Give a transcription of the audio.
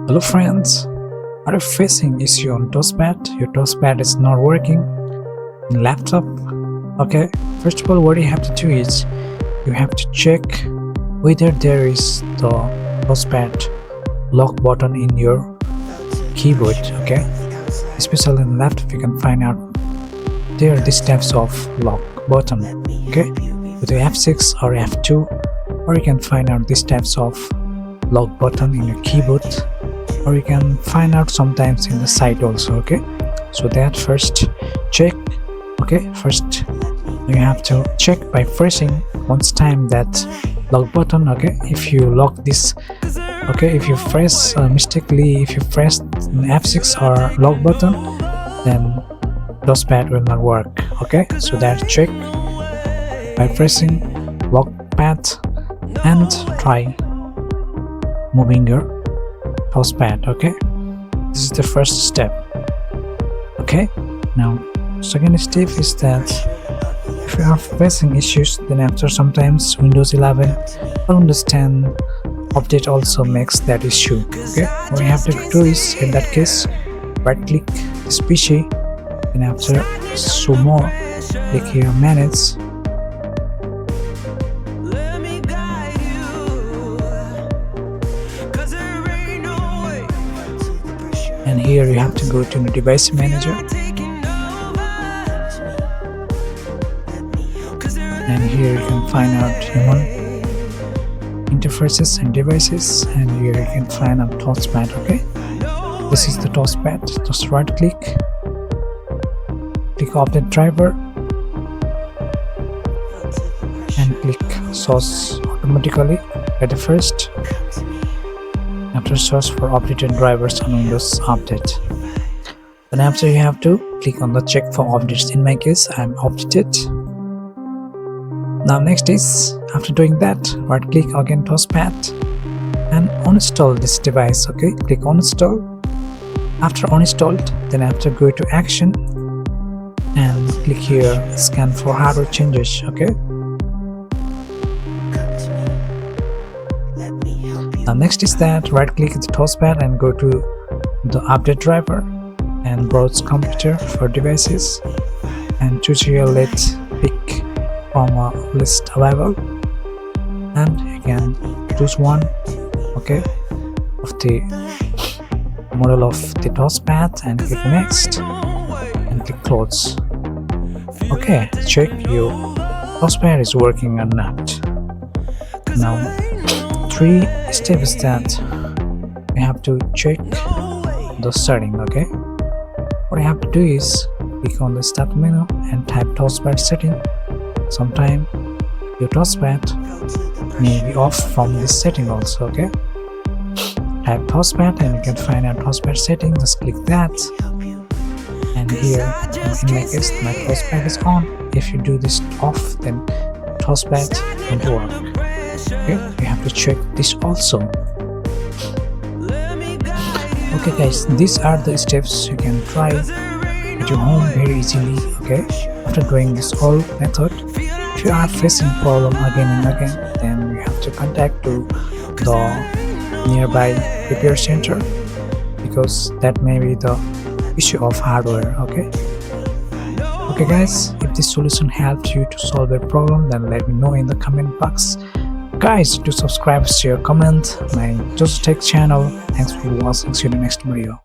Hello friends, are you facing issue on TouchPad? Your TouchPad is not working in laptop? Okay, first of all what you have to do is you have to check whether there is the TouchPad lock button in your keyboard. Okay, especially in laptop you can find out there are these types of lock button. Okay, with F6 or F2, or you can find out these types of lock button in your keyboard, or you can find out sometimes in the side also. Okay, so that first check. Okay, first you have to check by pressing once time that lock button. Okay, if you lock this, okay, if you press mistakenly, if you press F6 or lock button, then TouchPad will not work. Okay, so that check by pressing lock pad and try moving your TouchPad. Okay, this is the first step. Okay, now second step is that if you are facing issues, then after sometimes Windows 11 or Windows 10 update also makes that issue. Okay, what you have to do is in that case right click this PC, and after show more click here manage, and here you have to go to the device manager, and here you can find out human interfaces and devices, and here you can find out TouchPad. Okay, this is the TouchPad. Just right click update driver and click source automatically at the first. After search for updated drivers on Windows Update, then after you have to click on the check for updates. In my case I am updated. Now next is after doing that right click again TouchPad and uninstall this device. Okay, click uninstall. After uninstalled, then after go to action and click here scan for hardware changes. Okay, now next is that right click the TouchPad and go to the update driver and browse computer for devices and choose here let's pick from a list available, and you can choose one, okay, of the model of the TouchPad and click next and click close. Okay, check your TouchPad is working or not. Now three steps that you have to check the setting. Okay, what you have to do is click on the start menu and type TouchPad setting. Sometime your TouchPad may be off from this setting also. Okay, type TouchPad and you can find out TouchPad setting. Just click that, and here in my case my TouchPad is on. If you do this off, then TouchPad won't work. Okay, you have to check this also. Okay guys, these are the steps you can try at your home very easily. Okay, after doing this whole method, if you are facing problem again and again, then you have to contact to the nearby repair center, because that may be the issue of hardware. Okay guys, if this solution helped you to solve a problem, then let me know in the comment box. Guys, do subscribe, share, comment my Just Tech channel. Thanks for watching. See you in the next video.